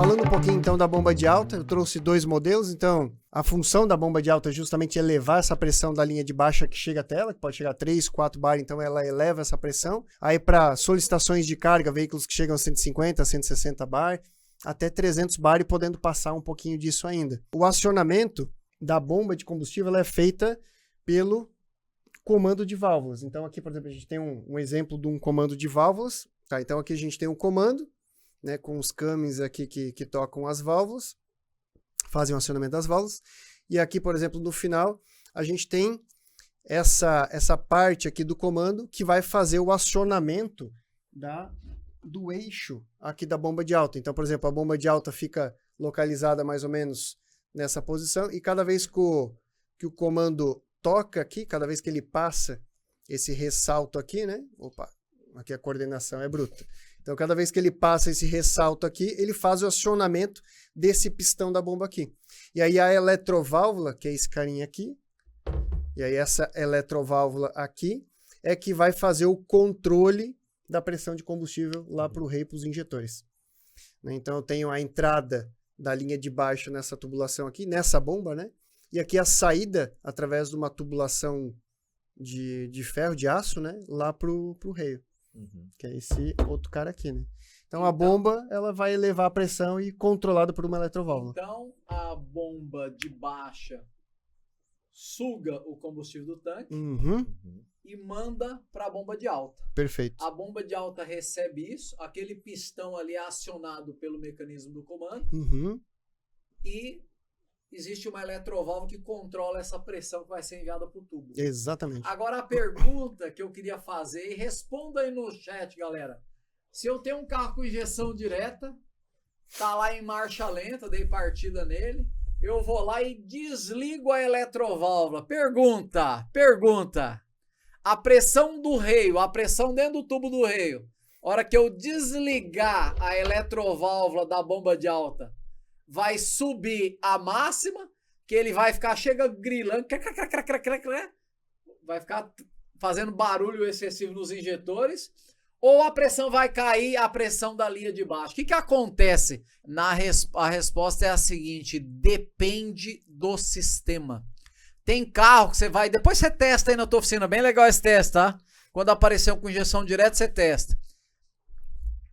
Falando um pouquinho então da bomba de alta, eu trouxe 2 modelos. Então, a função da bomba de alta é justamente elevar essa pressão da linha de baixa que chega até ela, que pode chegar a 3, 4 bar, então ela eleva essa pressão. Aí para solicitações de carga, veículos que chegam a 150, 160 bar, até 300 bar e podendo passar um pouquinho disso ainda. O acionamento da bomba de combustível ela é feita pelo comando de válvulas. Então aqui, por exemplo, a gente tem um exemplo de um comando de válvulas. Tá? Então aqui a gente tem um comando, né, com os câmbios aqui que tocam as válvulas, fazem o acionamento das válvulas. E aqui, por exemplo, no final, a gente tem essa parte aqui do comando que vai fazer o acionamento do eixo aqui da bomba de alta. Então, por exemplo, a bomba de alta fica localizada mais ou menos nessa posição e cada vez que o comando toca aqui, cada vez que ele passa esse ressalto aqui, né? Opa, aqui a coordenação é bruta. Então, cada vez que ele passa esse ressalto aqui, ele faz o acionamento desse pistão da bomba aqui. E aí a eletroválvula, que é esse carinha aqui, e aí essa eletroválvula aqui, é que vai fazer o controle da pressão de combustível lá para o rei, para os injetores. Então, eu tenho a entrada da linha de baixo nessa tubulação aqui, nessa bomba, né? E aqui a saída, através de uma tubulação de ferro, de aço, né? Lá para o reio. Que é esse outro cara aqui, né? Então a bomba, ela vai elevar a pressão e controlada por uma eletroválvula. Então a bomba de baixa suga o combustível do tanque e manda para a bomba de alta. Perfeito. A bomba de alta recebe isso, aquele pistão ali é acionado pelo mecanismo do comando e existe uma eletroválvula que controla essa pressão que vai ser enviada para o tubo. Exatamente. Agora a pergunta que eu queria fazer, e responda aí no chat, galera. Se eu tenho um carro com injeção direta, tá lá em marcha lenta, dei partida nele, eu vou lá e desligo a eletroválvula. Pergunta. A pressão do reio, a pressão dentro do tubo do reio, hora que eu desligar a eletroválvula da bomba de alta, vai subir a máxima, que ele vai ficar, chega grilando, vai ficar fazendo barulho excessivo nos injetores, ou a pressão vai cair, a pressão da linha de baixo. O que acontece? A resposta é a seguinte, depende do sistema. Tem carro que você vai, depois você testa aí na tua oficina, bem legal esse teste, tá? Quando apareceu com injeção direta, você testa.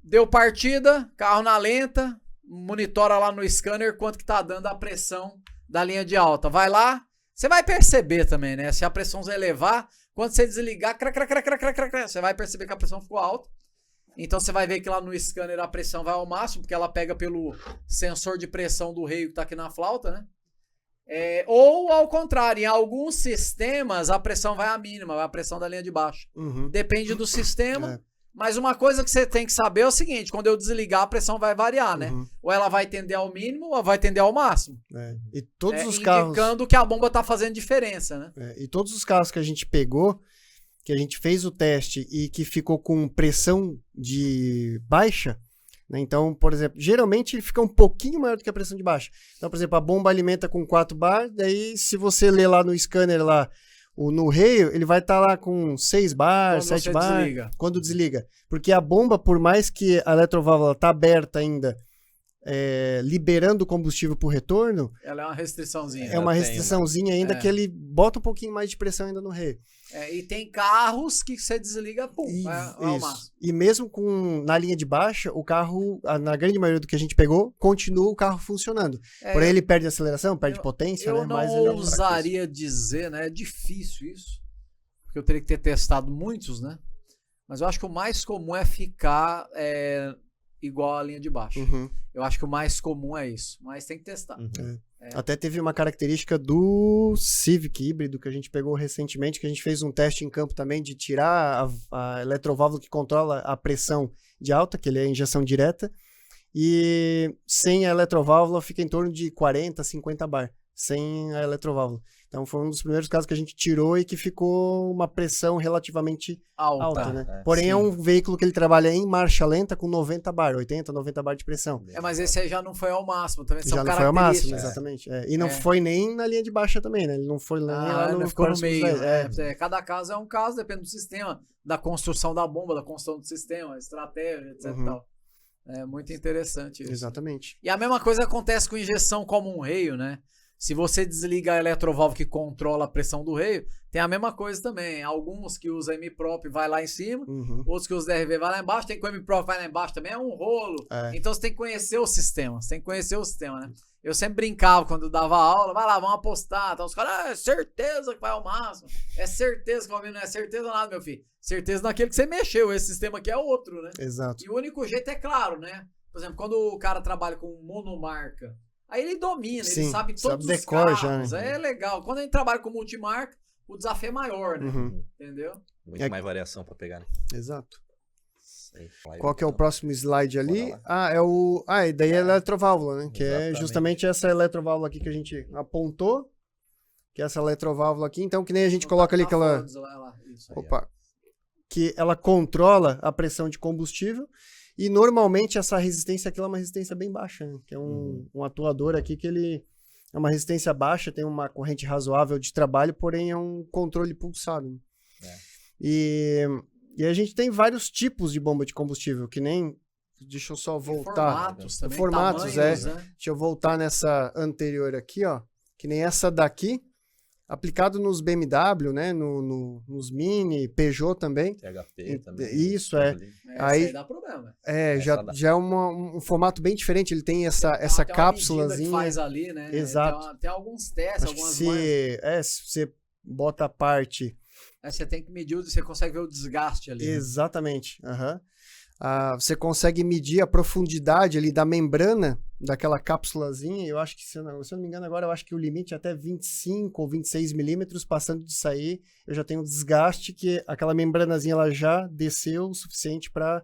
Deu partida, carro na lenta, monitora lá no scanner quanto que tá dando a pressão da linha de alta. Vai lá, você vai perceber também, né? Se a pressão vai elevar, quando você desligar, você vai perceber que a pressão ficou alta. Então você vai ver que lá no scanner a pressão vai ao máximo, porque ela pega pelo sensor de pressão do reio que tá aqui na flauta, né? Ou ao contrário, em alguns sistemas a pressão vai à mínima, vai a pressão da linha de baixo. Depende do sistema. Mas uma coisa que você tem que saber é o seguinte, quando eu desligar a pressão vai variar, né? Ou ela vai tender ao mínimo ou vai tender ao máximo. E todos os carros... Indicando que a bomba tá fazendo diferença, né? E todos os carros que a gente pegou, que a gente fez o teste e que ficou com pressão de baixa, né? Então, por exemplo, geralmente ele fica um pouquinho maior do que a pressão de baixa. Então, por exemplo, a bomba alimenta com 4 bar, daí se você ler lá no scanner lá, no reio, ele vai estar lá com 6 bar, 7 bar, quando desliga. Porque a bomba, por mais que a eletroválvula está aberta ainda, liberando o combustível para o retorno... Ela é uma restriçãozinha. É uma restriçãozinha ainda que ele bota um pouquinho mais de pressão ainda no reio. E tem carros que você desliga, pum, ao máximo. E mesmo na linha de baixa, o carro, na grande maioria do que a gente pegou, continua o carro funcionando. Porém, ele perde aceleração, perde potência, né? Eu não ousaria dizer, né? É difícil isso, porque eu teria que ter testado muitos, né? Mas eu acho que o mais comum é ficar igual à linha de baixo. Eu acho que o mais comum é isso, mas tem que testar. Até teve uma característica do Civic híbrido que a gente pegou recentemente, que a gente fez um teste em campo também de tirar a eletroválvula que controla a pressão de alta, que ele é injeção direta, e sem a eletroválvula fica em torno de 40, 50 bar, sem a eletroválvula. Então foi um dos primeiros casos que a gente tirou e que ficou uma pressão relativamente alta, né? Porém, é um veículo que ele trabalha em marcha lenta com 90 bar, 80, 90 bar de pressão. Mas esse aí já não foi ao máximo, também são já não foi ao máximo, exatamente. E não foi nem na linha de baixa também, né? Ele não foi lá no... ficou no meio. Cada caso é um caso, depende do sistema, da construção da bomba, da construção do sistema, estratégia, etc. Tal. É muito interessante isso. Exatamente. E a mesma coisa acontece com injeção como um reio, né? Se você desliga a eletroválvula que controla a pressão do reio, tem a mesma coisa também. Alguns que usam M-Prop vai lá em cima, outros que usam DRV vai lá embaixo, tem que o M-Prop vai lá embaixo também, é um rolo. Então você tem que conhecer o sistema, né? Eu sempre brincava quando eu dava aula, vai lá, vamos apostar. Então os caras, é certeza que vai ao máximo, é certeza que vai, não é certeza nada, meu filho. Certeza naquele que você mexeu, esse sistema aqui é outro, né? Exato. E o único jeito é claro, né? Por exemplo, quando o cara trabalha com monomarca, aí ele domina, Sim, ele sabe todos os carros. Já, né? É legal. Quando a gente trabalha com multimarca, o desafio é maior, né? Entendeu? Muito mais variação para pegar, né? Exato. Qual que é o próximo slide ali? E daí é a eletroválvula, né? Que é justamente essa eletroválvula aqui que a gente apontou. Que é essa eletroválvula aqui. Então, que nem a gente coloca ali aquela... Opa. Que ela controla a pressão de combustível. E normalmente essa resistência aqui é uma resistência bem baixa, né? Que é um atuador aqui que ele é uma resistência baixa, tem uma corrente razoável de trabalho, porém é um controle pulsado. Né? E a gente tem vários tipos de bomba de combustível, que nem... Deixa eu só voltar. Formatos também, formatos, tamanhos, né? Deixa eu voltar nessa anterior aqui, ó. Que nem essa daqui. Aplicado nos BMW, né? Nos Mini, Peugeot também. THP também. Isso, aí dá problema. Já é um formato bem diferente. Ele tem essa cápsulazinha. Que faz ali, né? Exato. Tem alguns testes, Acho algumas se você bota a parte... você tem que medir, você consegue ver o desgaste ali. Exatamente. Você consegue medir a profundidade ali da membrana daquela cápsulazinha. Eu acho que, se eu não me engano, agora eu acho que o limite é até 25 ou 26 milímetros. Passando disso aí, eu já tenho um desgaste que aquela membranazinha ela já desceu o suficiente para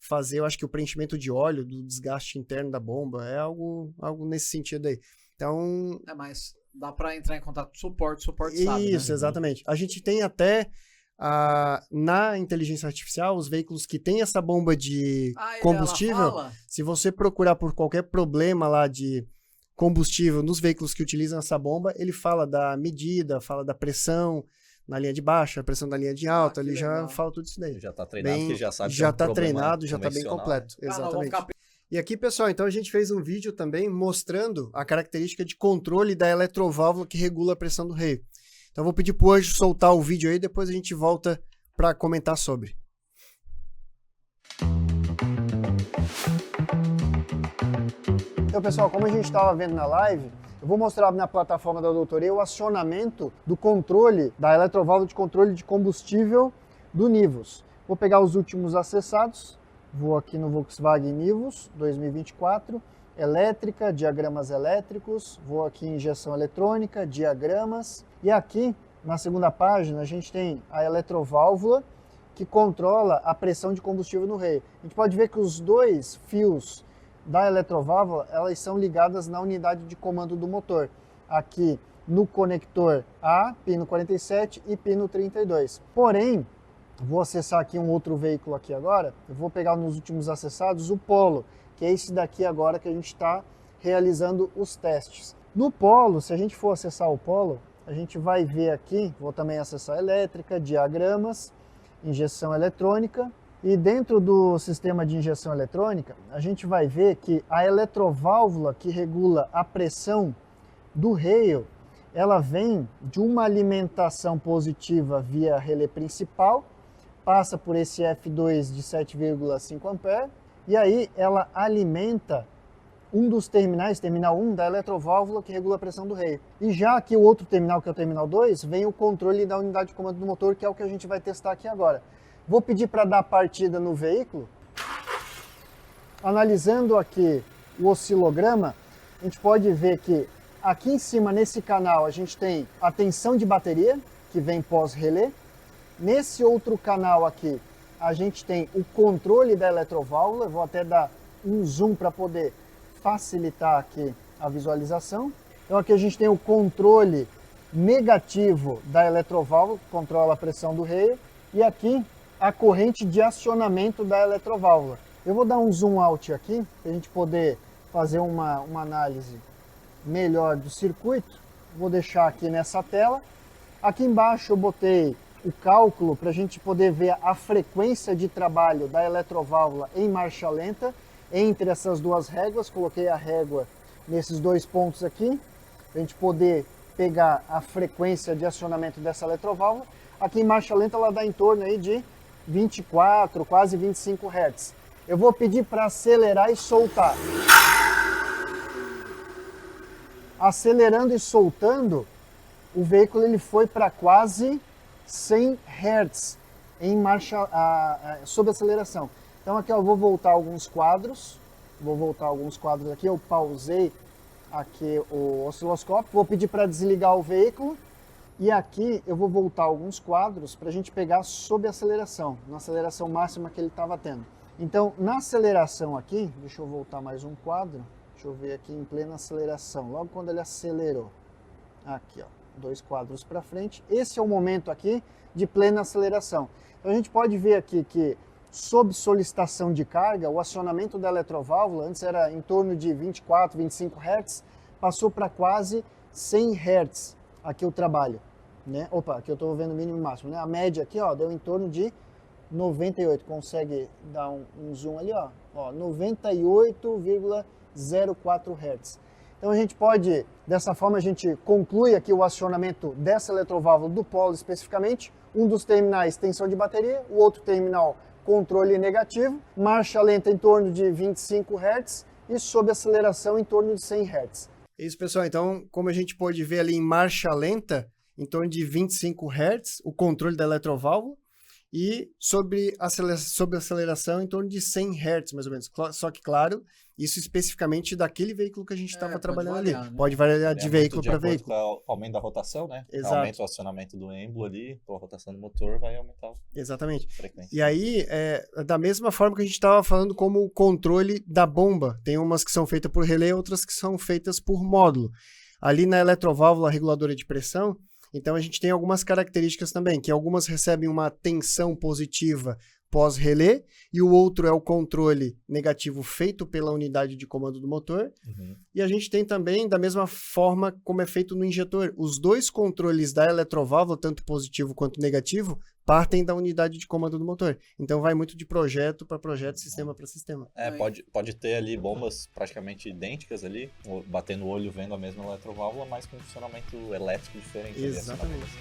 fazer, eu acho que o preenchimento de óleo, do desgaste interno da bomba. É algo nesse sentido aí. Então... mas dá para entrar em contato com suporte Isso, sabe, né? Exatamente. A gente tem até... na inteligência artificial, os veículos que têm essa bomba de combustível, se você procurar por qualquer problema lá de combustível nos veículos que utilizam essa bomba, ele fala da medida, fala da pressão na linha de baixa, a pressão da linha de alta, ele já fala tudo isso daí. Já está treinado, que já sabe. Já está treinado, já está bem completo. Exatamente. E aqui, pessoal, então a gente fez um vídeo também mostrando a característica de controle da eletroválvula que regula a pressão do reio. Então, vou pedir para o Anjo soltar o vídeo aí, depois a gente volta para comentar sobre. Então, pessoal, como a gente estava vendo na live, eu vou mostrar na plataforma da Doutoria o acionamento do controle, da eletroválvula de controle de combustível do Nivus. Vou pegar os últimos acessados, vou aqui no Volkswagen Nivus 2024, elétrica, diagramas elétricos, vou aqui em injeção eletrônica, diagramas, e aqui na segunda página a gente tem a eletroválvula que controla a pressão de combustível no reio. A gente pode ver que os dois fios da eletroválvula, elas são ligadas na unidade de comando do motor, aqui no conector A, pino 47 e pino 32. Porém, vou acessar aqui um outro veículo aqui agora, eu vou pegar nos últimos acessados o Polo, que é esse daqui agora que a gente está realizando os testes. No Polo, se a gente for acessar o Polo, a gente vai ver aqui, vou também acessar elétrica, diagramas, injeção eletrônica, e dentro do sistema de injeção eletrônica, a gente vai ver que a eletroválvula que regula a pressão do reio, ela vem de uma alimentação positiva via relé principal, passa por esse F2 de 7,5 A, e aí ela alimenta um dos terminais, terminal 1, da eletroválvula que regula a pressão do reio. E já aqui o outro terminal, que é o terminal 2, vem o controle da unidade de comando do motor, que é o que a gente vai testar aqui agora. Vou pedir para dar partida no veículo. Analisando aqui o oscilograma, a gente pode ver que aqui em cima, nesse canal, a gente tem a tensão de bateria, que vem pós-relé. Nesse outro canal aqui, a gente tem o controle da eletroválvula. Eu vou até dar um zoom para poder facilitar aqui a visualização. Então aqui a gente tem o controle negativo da eletroválvula, que controla a pressão do reio, e aqui a corrente de acionamento da eletroválvula. Eu vou dar um zoom out aqui, para a gente poder fazer uma análise melhor do circuito. Vou deixar aqui nessa tela. Aqui embaixo eu botei o cálculo para a gente poder ver a frequência de trabalho da eletroválvula em marcha lenta entre essas duas réguas, coloquei a régua nesses 2 pontos aqui, para a gente poder pegar a frequência de acionamento dessa eletroválvula. Aqui em marcha lenta ela dá em torno aí de 24, quase 25 Hz. Eu vou pedir para acelerar e soltar. Acelerando e soltando, o veículo ele foi para quase 100 Hz em marcha sob aceleração. Então aqui eu vou voltar alguns quadros. Aqui, eu pausei aqui o osciloscópio, vou pedir para desligar o veículo e aqui eu vou voltar alguns quadros para a gente pegar sob aceleração, na aceleração máxima que ele estava tendo. Então na aceleração aqui, deixa eu voltar mais um quadro, deixa eu ver aqui em plena aceleração, logo quando ele acelerou, aqui ó, 2 quadros para frente, esse é o momento aqui de plena aceleração. Então a gente pode ver aqui que sob solicitação de carga, o acionamento da eletroválvula, antes era em torno de 24, 25 Hz, passou para quase 100 Hz aqui o trabalho, né? Opa, aqui eu estou vendo o mínimo e máximo, né? A média aqui, ó, deu em torno de 98, consegue dar um zoom ali, ó 98,04 Hz. Então a gente pode, dessa forma a gente conclui aqui o acionamento dessa eletroválvula do polo especificamente, um dos terminais tensão de bateria, o outro terminal controle negativo, marcha lenta em torno de 25 Hz e sob aceleração em torno de 100 Hz. Isso, pessoal. Então, como a gente pode ver ali em marcha lenta, em torno de 25 Hz, o controle da eletroválvula, e sob aceleração em torno de 100 Hz, mais ou menos. Só que, claro, isso especificamente daquele veículo que a gente estava trabalhando ali. Né? Pode variar de veículo para veículo. Com o aumento da rotação, né? Exato. Aumenta o acionamento do êmbolo ali, a rotação do motor vai aumentar. Exatamente. A frequência. E aí, da mesma forma que a gente estava falando como o controle da bomba. Tem umas que são feitas por relé, outras que são feitas por módulo. Ali na eletroválvula reguladora de pressão, então a gente tem algumas características também, que algumas recebem uma tensão positiva pós-relé, e o outro é o controle negativo feito pela unidade de comando do motor. Uhum. E a gente tem também, da mesma forma como é feito no injetor, os 2 controles da eletroválvula, tanto positivo quanto negativo, partem da unidade de comando do motor. Então vai muito de projeto para projeto, sistema para sistema. Pode ter ali bombas praticamente idênticas ali, batendo o olho vendo a mesma eletroválvula, mas com um funcionamento elétrico diferente. Exatamente.